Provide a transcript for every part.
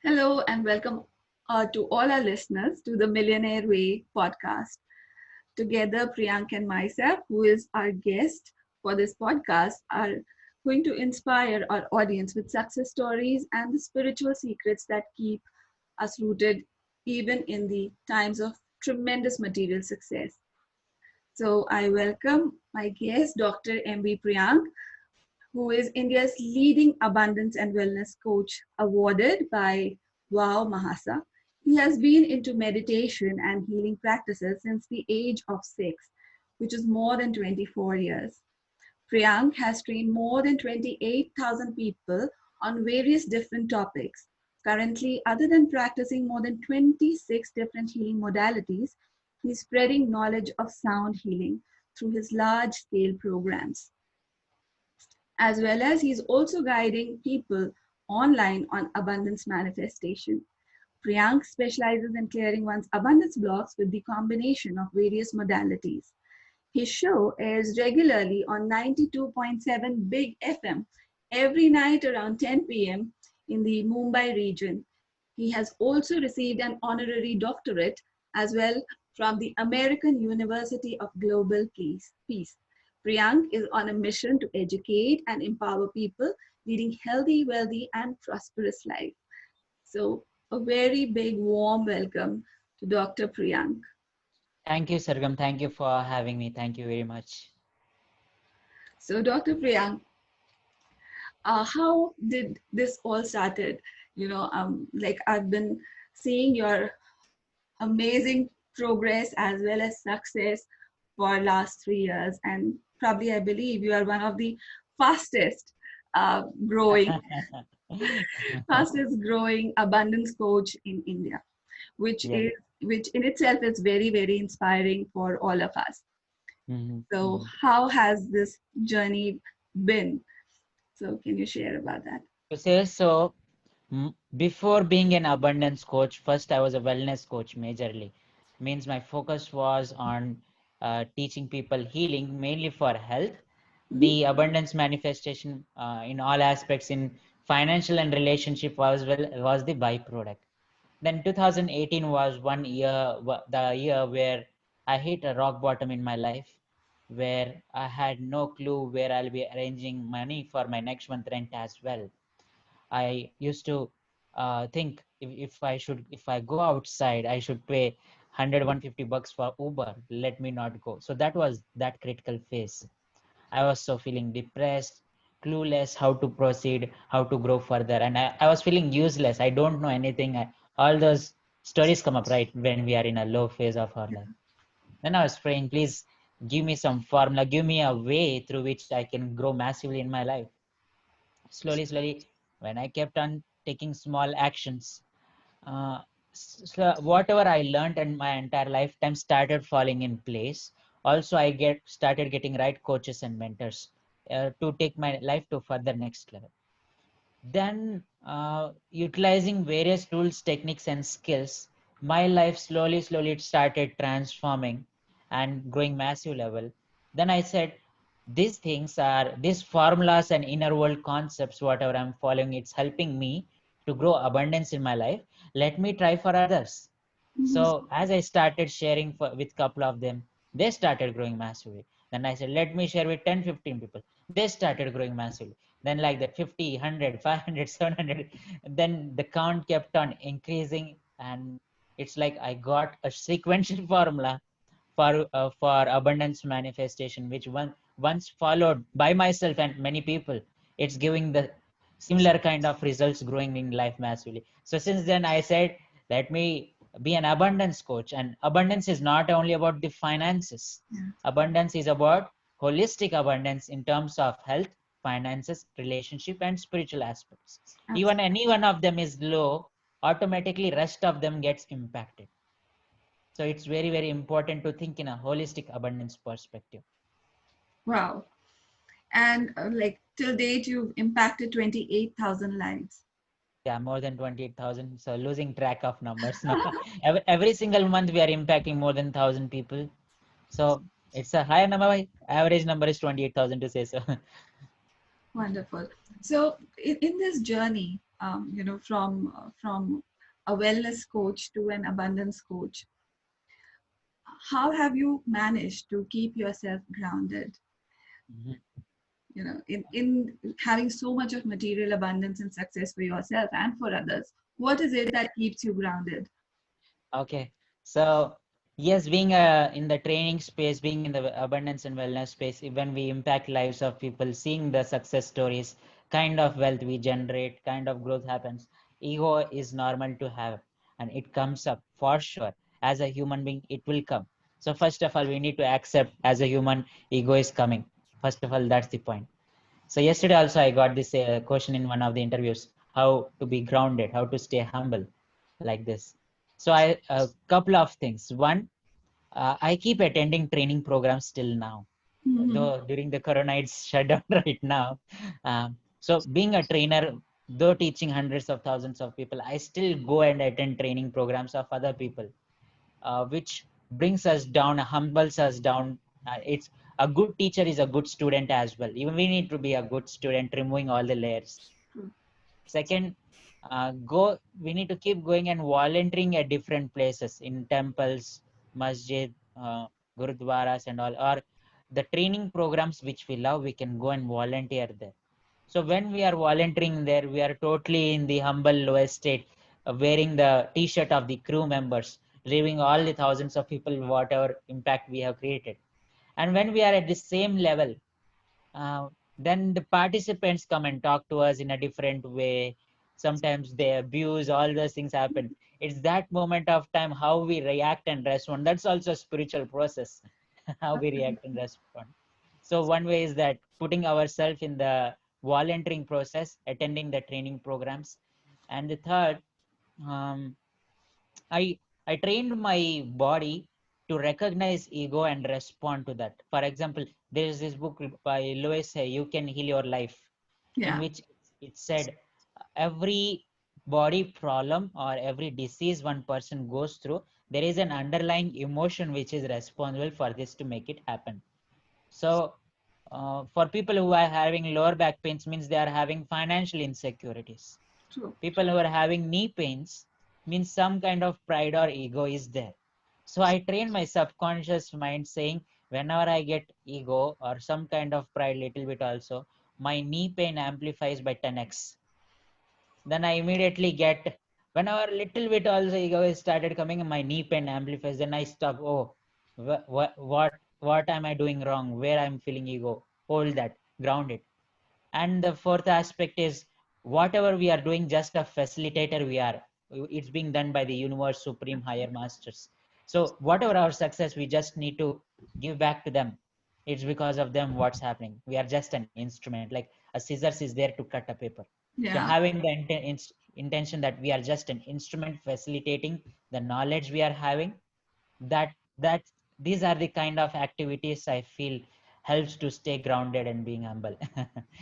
Hello and welcome to all our listeners to the Millionaire Way Podcast. Together, Priyank and myself, who is our guest for this podcast, are going to inspire our audience with success stories and the spiritual secrets that keep us rooted even in the times of tremendous material success. So, I welcome my guest, Dr. V Priyyank, who is India's leading abundance and wellness coach, awarded by WOW Mahasa. He has been into meditation and healing practices since the age of 6, which is more than 24 years. Priyank has trained more than 28,000 people on various different topics. Currently, other than practicing more than 26 different healing modalities, he's spreading knowledge of sound healing through his large scale programs, as well as he's also guiding people online on abundance manifestation. Priyank specializes in clearing one's abundance blocks with the combination of various modalities. His show airs regularly on 92.7 Big FM every night around 10 p.m. in the Mumbai region. He has also received an honorary doctorate as well from the American University of Global Peace. Priyank is on a mission to educate and empower people leading healthy, wealthy, and prosperous life. So, a very big warm welcome to Dr. Priyank. Thank you, Sargam. Thank you for having me. Thank you very much. So, Dr. Priyank, how did this all started? Like I've been seeing your amazing progress as well as success for last 3 years, and probably I believe you are one of the fastest growing fastest growing abundance coach in India, which Yeah. is which in itself is very, very inspiring for all of us. So Mhm. how has this journey been? So can you share about that? Before being an abundance coach, first I was a wellness coach majorly. Means my focus was on teaching people healing mainly for health. Mhm. The abundance manifestation in all aspects in financial and relationship was the byproduct. Then 2018 was one year, the year where I hit a rock bottom in my life, where I had no clue where I'll be arranging money for my next month rent as well. I used to think if I go outside, I should pay 100 150 bucks for Uber. Let me not go. So that was that critical phase. I was so feeling depressed, clueless how to proceed, how to grow further. And I was feeling useless. I don't know anything. All those stories come up right when we are in a low phase of our life. Then I was praying, please give me some formula, give me a way through which I can grow massively in my life. Slowly, when I kept on taking small actions, uh, so whatever I learned in my entire lifetime started falling in place. Also, I get started getting right coaches and mentors to take my life to further next level. Then, utilizing various tools, techniques, and skills, my life slowly it started transforming and growing massive level. Then I said, these formulas and inner world concepts, whatever I'm following, it's helping me to grow abundance in my life. Let me try for others. Mhm. So as I started sharing with couple of them, they started growing massively. Then I said, let me share with 10, 15 people. They started growing massively. Then like that 50, 100, 500, 700. Then the count kept on increasing. And it's like I got a sequential formula for abundance manifestation, which once followed by myself and many people, it's giving the similar kind of results growing in life massively. So since then I said, let me be an abundance coach. And abundance is not only about the finances. Yeah, Abundance is about holistic abundance in terms of health, finances, relationship, and spiritual aspects. Even absolutely. any one of them is low, automatically rest of them gets impacted. So it's very important to think in a holistic abundance perspective. Wow. And like till date, you've impacted 28,000 lives. Yeah, more than 28,000. So losing track of numbers now. Every single month we are impacting more than 1,000 people. So it's a higher number. Average number is 28,000 to say so. Wonderful. So in this journey, from a wellness coach to an abundance coach. How have you managed to keep yourself grounded? Mhm. In having so much of material abundance and success for yourself and for others, what is it that keeps you grounded? Okay. So yes, being in the training space, being in the abundance and wellness space, when we impact lives of people, seeing the success stories, kind of wealth we generate, kind of growth happens, ego is normal to have, and it comes up for sure. As a human being, it will come. So first of all, we need to accept as a human, ego is coming. First of all, that's the point. So yesterday also I got this question in one of the interviews: how to be grounded, how to stay humble, like this. So I a couple of things. One, I keep attending training programs till now, Mhm. though during the corona it's shut down right now. So being a trainer, though teaching hundreds of thousands of people, I still go and attend training programs of other people, which brings us down, humbles us down. It's a good teacher is a good student as well. Even we need to be a good student, removing all the layers. True. Second, we need to keep going and volunteering at different places in temples, masjid, gurudwaras, and all, or the training programs which we love. We can go and volunteer there. So when we are volunteering there, we are totally in the humble lowest state, wearing the T-shirt of the crew members, leaving all the thousands of people, whatever impact we have created. And when we are at the same level, uh, then the participants come and talk to us in a different way. Sometimes they abuse, all those things happen. It's that moment of time how we react and respond. That's also a spiritual process, how we react and respond. So one way is that putting ourselves in the volunteering process, attending the training programs. And the third, um, I I trained my body to recognize ego and respond to that. For example, there is this book by Lewis, You Can Heal Your Life, in Yeah, which it said every body problem or every disease one person goes through, there is an underlying emotion which is responsible for this to make it happen. So for people who are having lower back pains, means they are having financial insecurities. true. People who are having knee pains means some kind of pride or ego is there. So I train my subconscious mind saying, whenever I get ego or some kind of pride, little bit also, my knee pain amplifies by 10x. Then I immediately get, whenever little bit also ego is started coming, my knee pain amplifies. Then I stop. Oh, what am I doing wrong? Where I'm feeling ego? Hold that, ground it. And the fourth aspect is, whatever we are doing, just a facilitator we are. It's being done by the universe, supreme higher masters. So whatever our success, we just need to give back to them. It's because of them what's happening. We are just an instrument, like a scissors is there to cut a paper. So Yeah. having the intention that we are just an instrument facilitating the knowledge we are having, that these are the kind of activities I feel helps to stay grounded and being humble.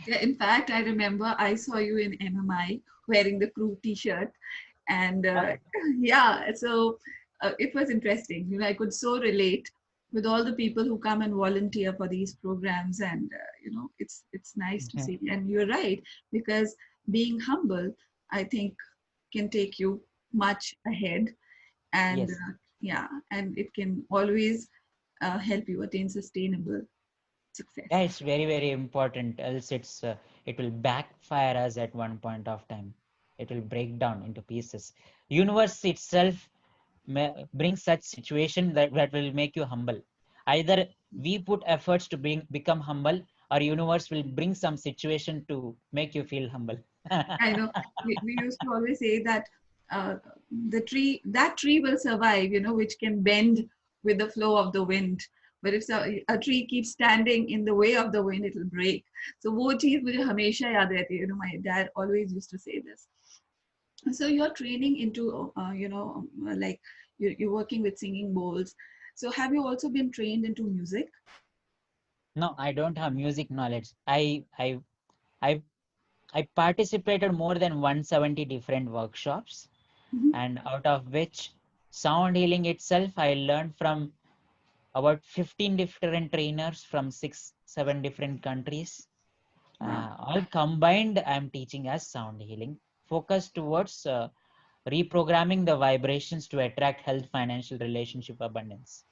Yeah, in fact, I remember I saw you in MMI wearing the crew T-shirt, and Oh, yeah, so it was interesting. I could so relate with all the people who come and volunteer for these programs, and it's nice to see. And you're right, because being humble, I think, can take you much ahead, and yes. yeah, and it can always help you attain sustainable Yeah, success. it's very, very important. Else, it will backfire us at one point of time. It will break down into pieces. Universe itself brings such situation that will make you humble. Either we put efforts to become humble, or universe will bring some situation to make you feel humble. I know we used to always say that uh, that tree will survive, which can bend with the flow of the wind. But if a tree keeps standing in the way of the wind, it will break. So वो चीज मुझे हमेशा याद रहती है. My dad always used to say this. So you're training into, like you're working with singing bowls. So have you also been trained into music? No, I don't have music knowledge. I I participated more than 170 different workshops, Mhm. and out of which sound healing itself I learned from about 15 different trainers from 6 7 different countries. Wow. All combined, I'm teaching as sound healing. focused towards reprogramming the vibrations to attract health, financial, relationship, abundance.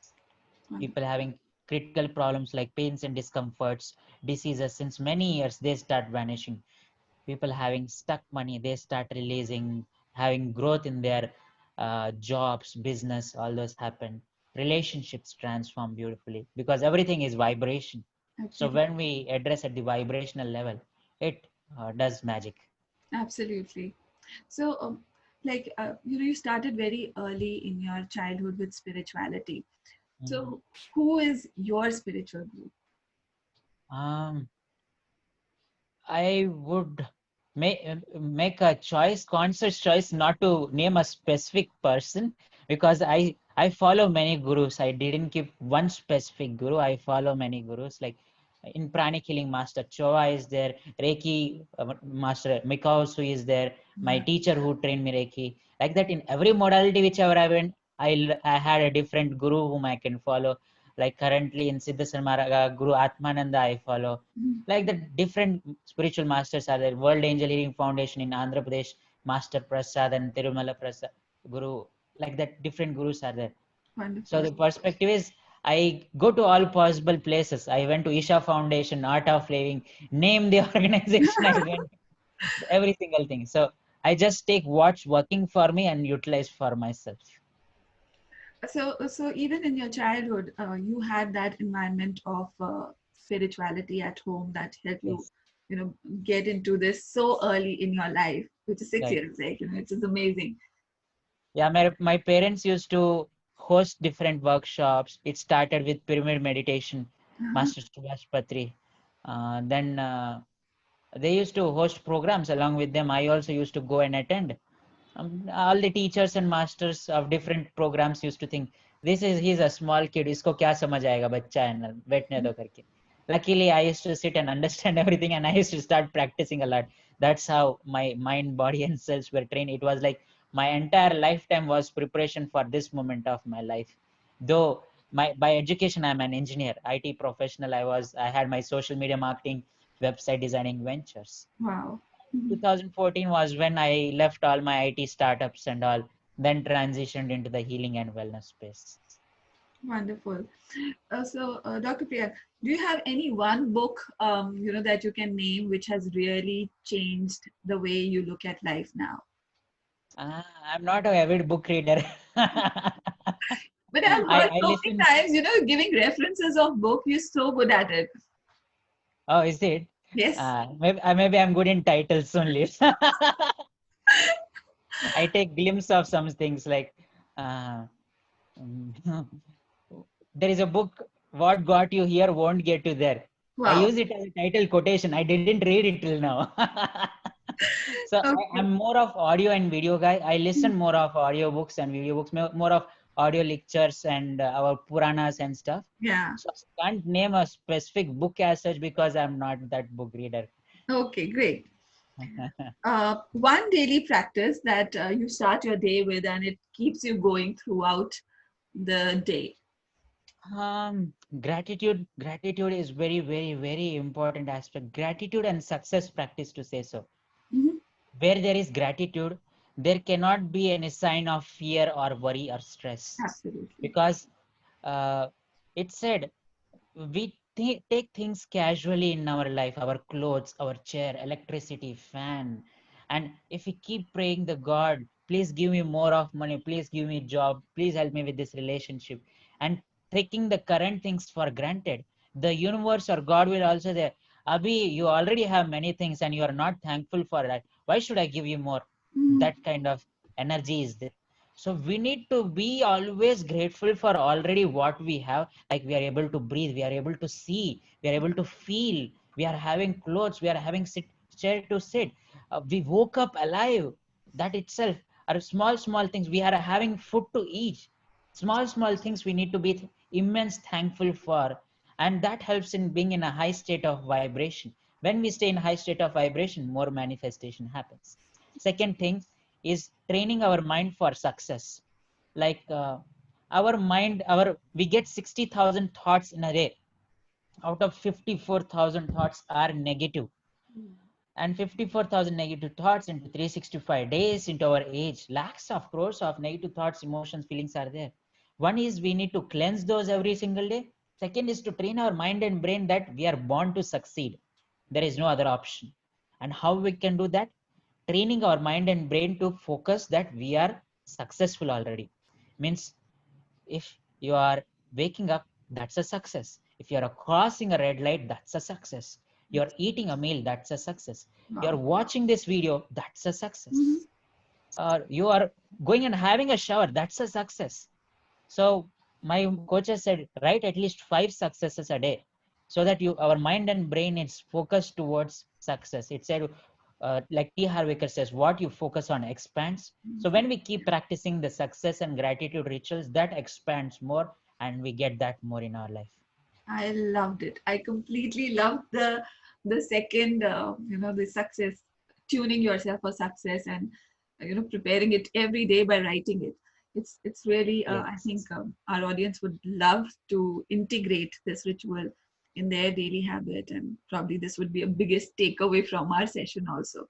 People having critical problems like pains and discomforts, diseases since many years, they start vanishing. People having stuck money, they start releasing, having growth in their jobs, business, all those happen. Relationships transform beautifully because everything is vibration. So Absolutely. when we address at the vibrational level, it does magic. Absolutely. So, you started very early in your childhood with spirituality. Mhm. So, who is your spiritual guru? um I would make a choice, conscious choice, not to name a specific person because I follow many gurus. I didn't keep one specific guru. I follow many gurus. Like in pranic healing, Master Choa is there. Reiki Master Mikao is there. My Yeah. teacher who trained me Reiki. Like that, in every modality whichever I went, I had a different guru whom I can follow. Like currently in Siddha Samaraga, Guru Atmananda I follow, Mhm. like the different spiritual masters are there. World Angel Healing Foundation in Andhra Pradesh, Master Prasad and Tirumala Prasad Guru, like that different gurus are there. So Wonderful. the perspective is I go to all possible places. I went to Isha Foundation, Art of Living, name the organization I went, every single thing. So I just take what's working for me and utilize for myself. So even in your childhood, you had that environment of spirituality at home that helped you, Yes. you know, get into this so early in your life, which is six Right. years, like, which is amazing. Yeah, my parents used to host different workshops. It started with pyramid meditation, Uh-huh. Master Subhash Patri. Then they used to host programs along with them. I also used to go and attend. All the teachers and masters of different programs used to think this is he's a small kid, इसको क्या समझ आएगा बच्चा है ना बैठने दो करके. Luckily, I used to sit and understand everything, and I used to start practicing a lot. That's how my mind, body, and cells were trained. It was like my entire lifetime was preparation for this moment of my life. Though my by education, I'm an engineer, IT professional. I had my social media marketing, website designing ventures. Wow. Mhm. 2014 was when I left all my IT startups and all, then transitioned into the healing and wellness space. Wonderful. Dr. Priya, do you have any one book, that you can name which has really changed the way you look at life now? I'm not an avid book reader. But I've heard I so many listen. times, giving references of book, you're so good at it. Oh, is it? Yes. Maybe I'm good in titles only. I take glimpse of some things like uh, mm, there is a book, What Got You Here Won't Get You There. I Wow. use it as a title quotation. I didn't read it till now. So Okay. I'm more of audio and video guy. I listen more of audio books and video books, more of audio lectures and our Puranas and stuff. Yeah. So I can't name a specific book as such because I'm not that book reader. Okay, great. One daily practice that you start your day with and it keeps you going throughout the day. Gratitude is very, very, very important aspect. Gratitude and success practice to say so. Mhm. Where there is gratitude, there cannot be any sign of fear or worry or stress. Absolutely. Because uh, it said we take things casually in our life, our clothes, our chair, electricity, fan. And if we keep praying the God, please give me more of money, please give me job, please help me with this relationship, and taking the current things for granted, the universe or God will also say, Abhi, you already have many things and you are not thankful for that. Why should I give you more? Mhm. That kind of energy is there. So we need to be always grateful for already what we have. Like we are able to breathe, we are able to see, we are able to feel, we are having clothes, we are having chair to sit, we woke up alive. That itself are small things. We are having food to eat. Small things we need to be immense thankful for, and that helps in being in a high state of vibration. When we stay in high state of vibration, more manifestation happens. Second thing is training our mind for success. Like our mind, our we get 60,000 thoughts in a day. Out of 54,000 thoughts are negative. and 54,000 negative thoughts into 365 days into our age. Lakhs of crores of negative thoughts, emotions, feelings are there. One is we need to cleanse those every single day. Second is to train our mind and brain that we are born to succeed. There is no other option. And how we can do that? Training our mind and brain to focus that we are successful already. Means if you are waking up, that's a success. If you are crossing a red light, that's a success. You're eating a meal, that's a success. You're Wow. watching this video, that's a Mhm. success. Or you are going and having a shower, that's a success. So my coaches said, write at least 5 successes a day so that our mind and brain is focused towards success. It said, like T. Harvicker says, what you focus on expands. So when we keep practicing the success and gratitude rituals, that expands more and we get that more in our life. I loved it. I completely loved the second, the success, tuning yourself for success, and preparing it every day by writing it. It's really, I think Yes. our audience would love to integrate this ritual in their daily habit, and probably this would be a biggest takeaway from our session also.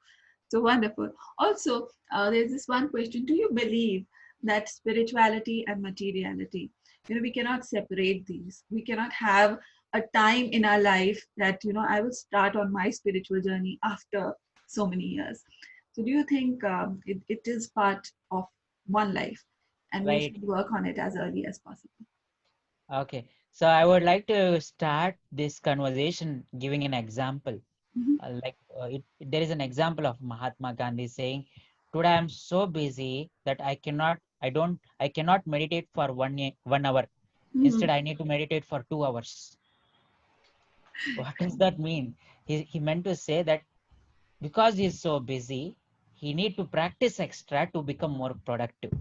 So wonderful. Also, there's this one question: do you believe that spirituality and materiality, we cannot separate these? We cannot have a time in our life that I will start on my spiritual journey after so many years. So do you think it is part of one life, and we Right. should work on it as early as possible? Okay. So I would like to start this conversation giving an example. Mhm. There is an example of Mahatma Gandhi saying, today I'm so busy that I cannot meditate for 1 hour. Mhm. Instead, I need to meditate for 2 hours. What does that mean? He meant to say that because he's so busy, he need to practice extra to become more productive.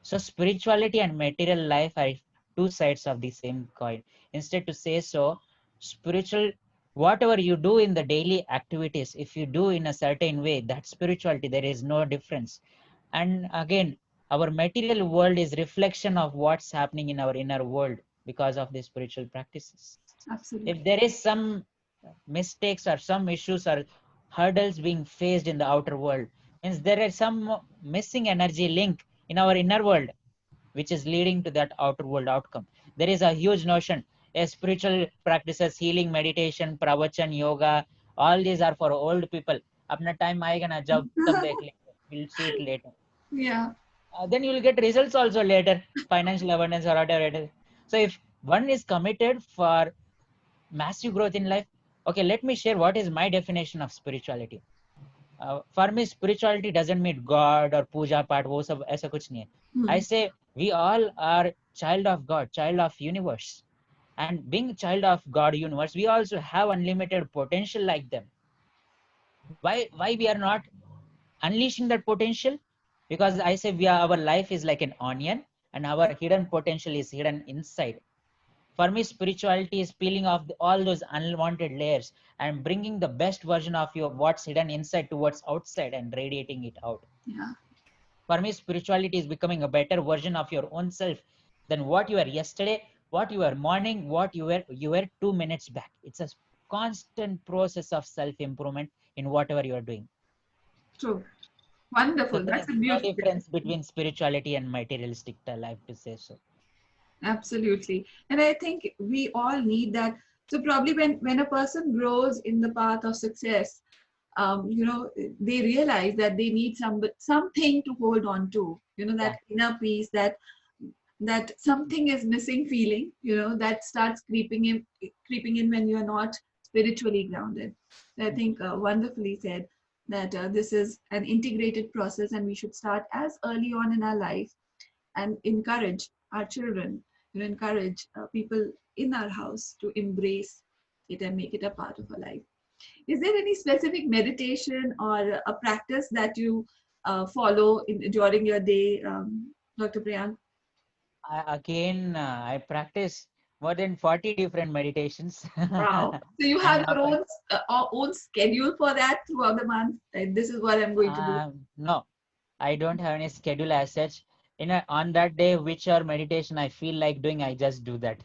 So spirituality and material life are two sides of the same coin. Instead to say so, spiritual, whatever you do in the daily activities, if you do in a certain way, that spirituality, there is no difference. And again, our material world is reflection of what's happening in our inner world because of the spiritual practices. If Absolutely. there is some mistakes or some issues or hurdles being faced in the outer world, means there is some missing energy link in our inner world which is leading to that outer world outcome. There is a huge notion. Spiritual practices, healing, meditation, pravachan, yoga, all these are for old people. Apna time aayega na jab tab dekh lenge. We'll see it later. Yeah. Then you will get results also later, financial abundance or whatever it is. So if one is committed for massive growth in life, okay, let me share what is my definition of spirituality. For me, spirituality doesn't mean God or puja part, वो सब ऐसा कुछ नहीं है. I Hmm. say we all are child of God, child of universe, and being child of God universe, we also have unlimited potential like them. Why we are not unleashing that potential? Because I say our life is like an onion, and our hidden potential is hidden inside. For me, spirituality is peeling off all those unwanted layers and bringing the best version of your what's hidden inside towards outside and radiating it out. Yeah. For me, spirituality is becoming a better version of your own self than what you were yesterday, what you were morning, what you were 2 minutes back. It's a constant process of self improvement in whatever you are doing. True. So Wonderful. there That's is a no beautiful difference definition. between spirituality and materialistic. I like to say so. Absolutely. And I think we all need that. So probably when a person grows in the path of success, they realize that they need something to hold on to. Yeah. That inner peace, that something is missing feeling. That starts creeping in when you are not spiritually grounded. So I think wonderfully said that this is an integrated process, and we should start as early on in our life and encourage our children, encourage people in our house to embrace it and make it a part of our life. Is there any specific meditation or a practice that you follow during your day, Dr. Priyank? I practice more than 40 different meditations. Wow. So you And have your own schedule for that throughout the month. Like, this is what I'm going to do. no, I don't have any schedule as such. On that day, whichever meditation I feel like doing, I just do that.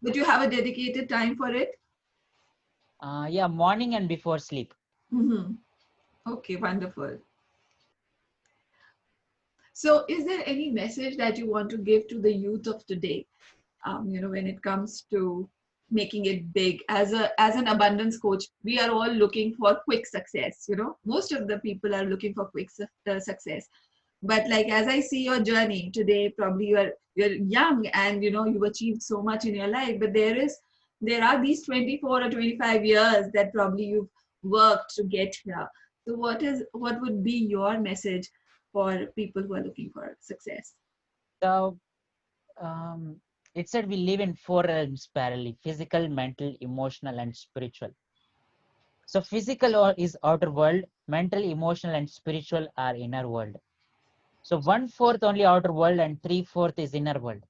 But you have a dedicated time for it. Yeah, morning and before sleep. Mm-hmm. Okay, wonderful. So, is there any message that you want to give to the youth of today? When it comes to making it big, as an abundance coach, we are all looking for quick success. Most of the people are looking for quick success. But like as I see your journey today, probably you're young and you've achieved so much in your life, but there are these 24 or 25 years that probably you've worked to get here. So what would be your message for people who are looking for success? So it said we live in four realms parallelly: physical, mental, emotional, and spiritual. So physical is outer world, mental, emotional, and spiritual are inner world. So 1/4 only outer world and 3/4 is inner world.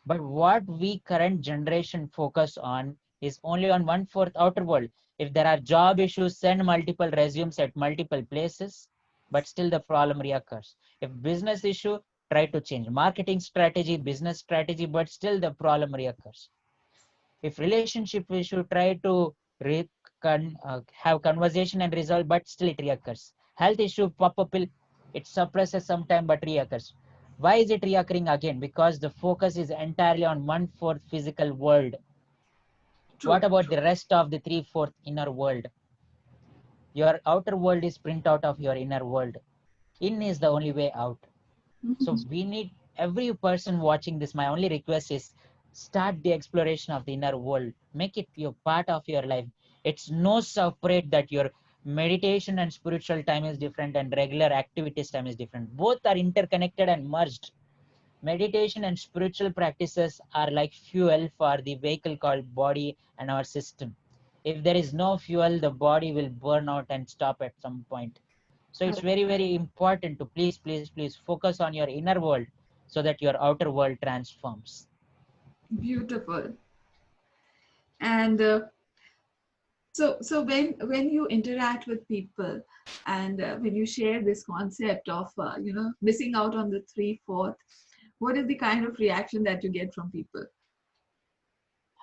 But what we current generation focus on is only on 1/4 outer world. If there are job issues, send multiple resumes at multiple places, but still the problem reoccurs. If business issue, try to change marketing strategy, business strategy, but still the problem reoccurs. If relationship issue, try to have conversation and resolve, but still it reoccurs. Health issue pop up, it suppresses sometime but reoccurs. Why is it reoccurring again? Because the focus is entirely on 1/4 physical world. What True. about the rest of the 3/4 inner world? Your outer world is print out of your inner world. In is the only way out. So we need every person watching this. My only request is start the exploration of the inner world. Make it your part of your life. It's no separate that your meditation and spiritual time is different and regular activities time is different. Both are interconnected and merged. Meditation and spiritual practices are like fuel for the vehicle called body and our system. If there is no fuel, the body will burn out and stop at some point. So it's very, very important to please, please, please focus on your inner world so that your outer world transforms. Beautiful. And so when you interact with people and when you share this concept of missing out on the 3/4, what is the kind of reaction that you get from people?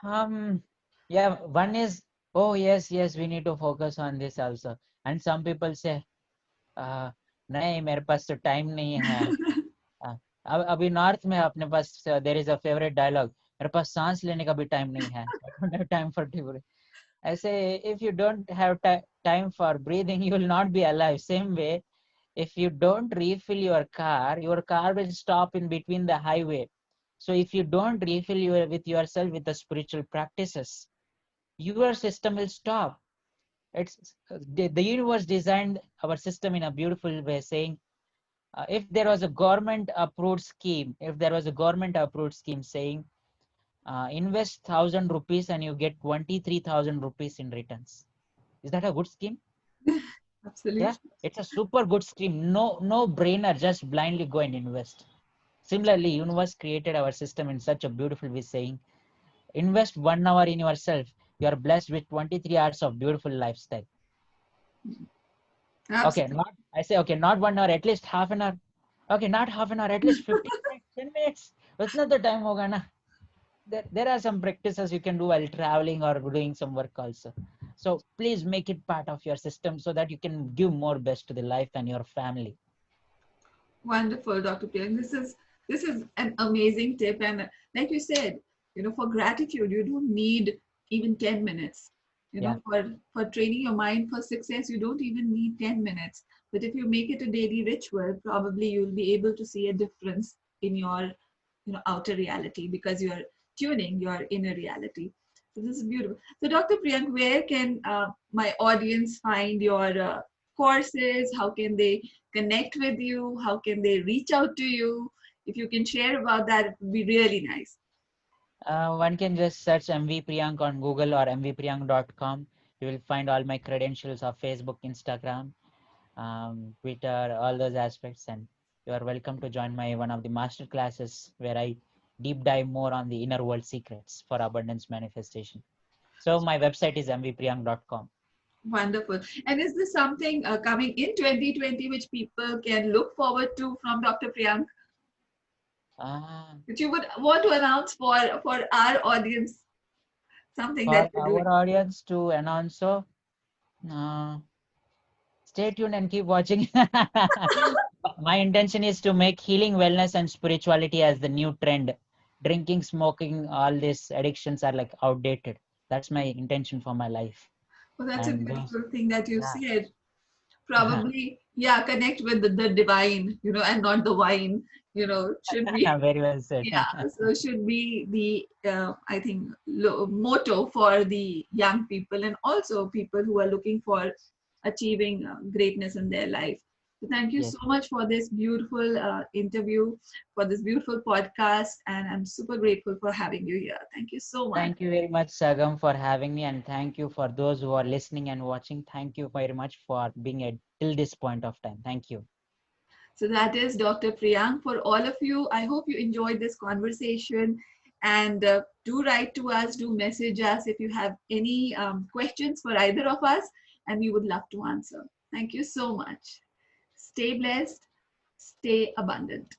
Um, yeah, one is, oh yes, yes, we need to focus on this also. And some people say, नहीं मेरे पास तो time नहीं है. हाँ, अभी north में अपने पास there is a favourite dialogue, मेरे पास सांस लेने का भी टाइम नहीं है. I don't have time for theory. I say, if you don't have time for breathing, you will not be alive. Same way, if you don't refill your car will stop in between the highway. So if you don't refill with yourself with the spiritual practices, your system will stop. It's the universe designed our system in a beautiful way, saying if there was a government approved scheme, if there was a government approved scheme saying invest 1,000 rupees and you get 23,000 rupees in returns, is that a good scheme? Yeah, Absolutely. it's a super good scheme. No brainer, just blindly go and invest. Similarly, universe created our system in such a beautiful way, saying invest 1 hour in yourself, you are blessed with 23 hours of beautiful lifestyle. Okay, Absolutely. not I say, okay, not 1 hour, at least half an hour. Okay, not half an hour, at least 15 minutes, 10 minutes. What's not the time hoga na? There are some practices you can do while traveling or doing some work also. So please make it part of your system so that you can give more best to the life and your family. Wonderful, Dr. Priyank. This is an amazing tip, and like you said, for gratitude, you don't need even 10 minutes. Yeah, For training your mind for success, you don't even need 10 minutes. But if you make it a daily ritual, probably you'll be able to see a difference in your, outer reality because you're tuning your inner reality. So this is beautiful. So, Dr. Priyank, where can my audience find your courses? How can they connect with you? How can they reach out to you? If you can share about that, it would be really nice. one can just search MV Priyank on Google or mvpriyank.com. You will find all my credentials of Facebook, Instagram, Twitter, all those aspects. And you are welcome to join my one of the master classes where I deep dive more on the inner world secrets for abundance manifestation. So my website is mvpriyank.com. Wonderful. And is this something coming in 2020 which people can look forward to from Dr. Priyank? Uh, That you would want to announce for our audience something for that you're our doing? audience to announce, so uh, Stay tuned and keep watching. My intention is to make healing, wellness, and spirituality as the new trend. Drinking, smoking, all these addictions are like outdated. That's my intention for my life. Well, that's a And those, beautiful thing that you yeah, said. Probably, yeah, connect with the divine, and not the wine, should be. very well said. Yeah, so should be the I think motto for the young people and also people who are looking for achieving greatness in their life. So thank you so Yes. much for this beautiful interview, for this beautiful podcast, and I'm super grateful for having you here. Thank you so much. Thank you very much, Sagam, for having me, and thank you for those who are listening and watching. Thank you very much for being at till this point of time. Thank you. So that is Dr. Priyank. For all of you, I hope you enjoyed this conversation. And do write to us, do message us if you have any questions for either of us, and we would love to answer. Thank you so much. Stay blessed, stay abundant.